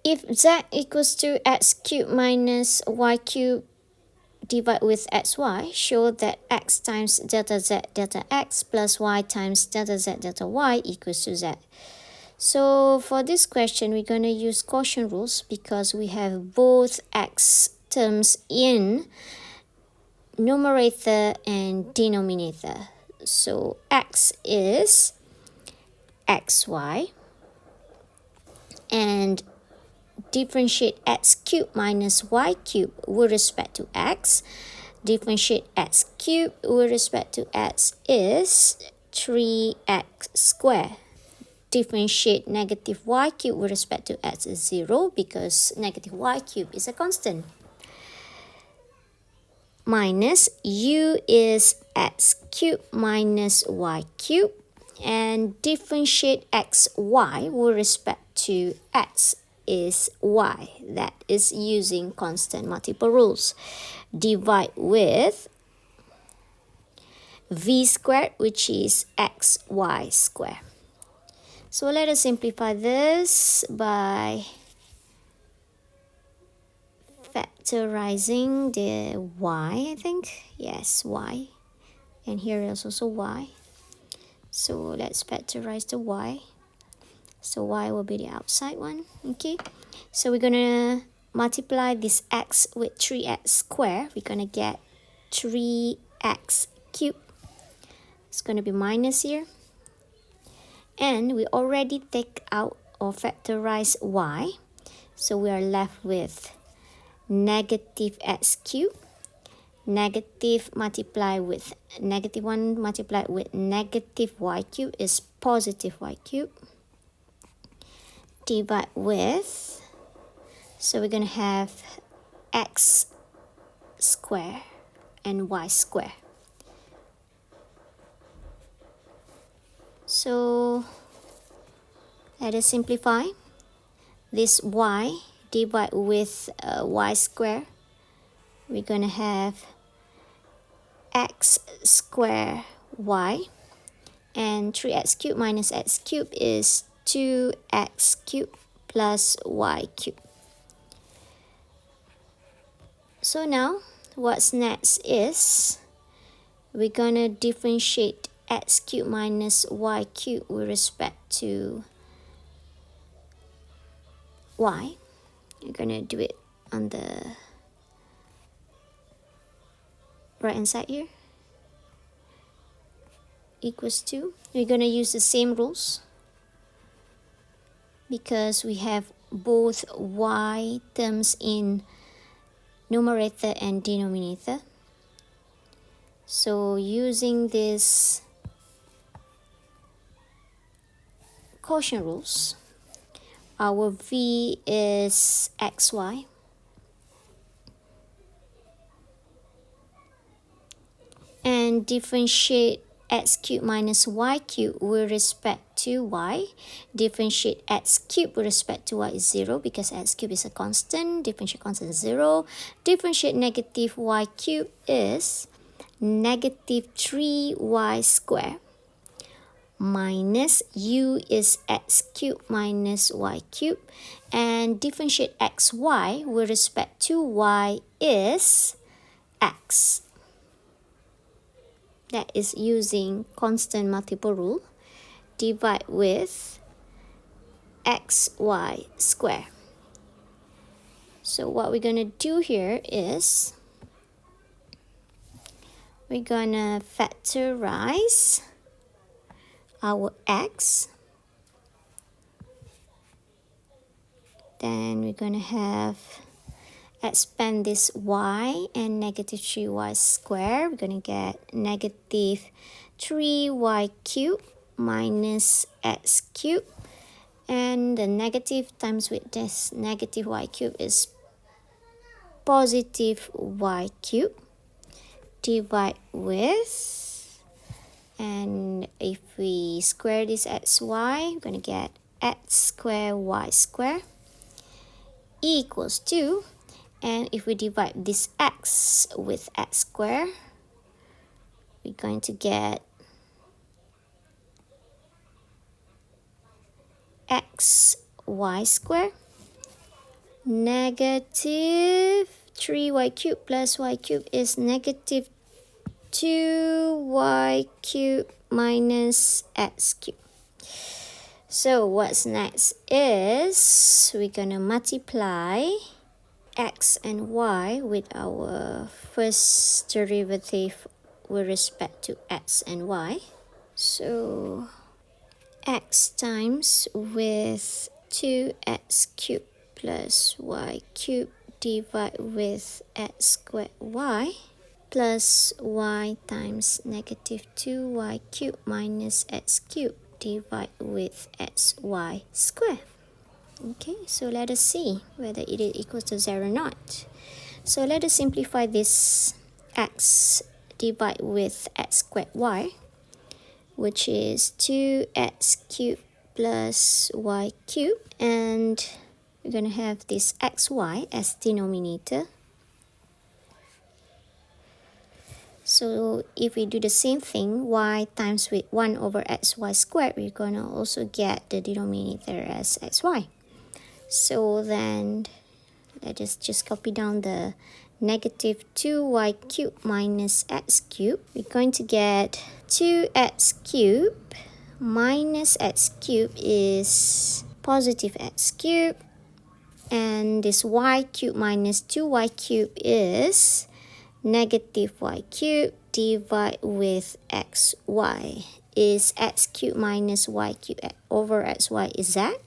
If z equals to x cubed minus y cubed divide with xy, show that x times delta z delta x plus y times delta z delta y equals to z. So for this question, we're going to use quotient rules because we have both x terms in numerator and denominator. So x is xy, and differentiate x cubed minus y cubed with respect to x. Differentiate x cubed with respect to x is 3x squared. Differentiate negative y cubed with respect to x is 0 because negative y cubed is a constant. Minus u is x cubed minus y cubed, and differentiate xy with respect to x is y. That is using constant multiple rules. Divide with v squared, which is xy squared. So let us simplify this by factorizing the y, I think. Yes, y. And here is also y. So let's factorize the y. So y will be the outside one. Okay. So we're going to multiply this x with 3x squared. We're going to get 3x cubed. It's going to be minus here. And we already take out or factorize y. So we are left with negative x cubed. Negative multiplied with negative 1 multiplied with negative y cubed is positive y cubed. Divide with, so we're going to have x squared and y squared. So let us simplify. This y divide with y squared. We're going to have x squared y, and 3x cubed minus x cubed is 2x cubed plus y cubed. So now what's next is we're going to differentiate x cubed minus y cubed with respect to y. You're going to do it on the right hand side here. Equals to, we're going to use the same rules because we have both y terms in numerator and denominator. So using this quotient rules, our v is xy, and differentiate x cubed minus y cubed with respect to y. Differentiate x cubed with respect to y is 0 because x cubed is a constant. Differentiate constant is 0. Differentiate negative y cubed is negative 3y squared minus u is x cubed minus y cubed, and differentiate xy with respect to y is x. That is using constant multiple rule. Divide with xy squared. So what we're going to do here is we're going to factorize our x. Then we're going to have expand this y and negative 3y squared. We're going to get negative 3y cubed minus x cubed. And the negative times with this negative y cubed is positive y cubed. Divide with, and if we square this xy, we're going to get x squared y squared equals to, and if we divide this x with x squared, we're going to get x y squared Negative 3y cubed plus y cubed is negative 2y cubed minus x cubed. So what's next is we're gonna multiply x and y with our first derivative with respect to x and y. So x times with 2x cubed plus y cubed divide with x squared y plus y times negative 2y cubed minus x cubed divide with xy squared. Okay, so let us see whether it is equal to 0 or not. So let us simplify this x divide with x squared y, which is 2x cubed plus y cubed, and we're going to have this xy as denominator. So if we do the same thing, y times with 1 over xy squared, we're going to also get the denominator as xy. So then let us just copy down the negative 2y cubed minus x cubed. We're going to get 2x cubed minus x cubed is positive x cubed, and this y cubed minus 2y cubed is negative y cubed divide with xy. Is x cubed minus y cubed over xy is that?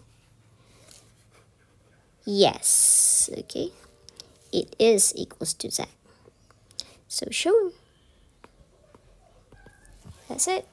Yes, okay. It is equals to z. So shown. That's it.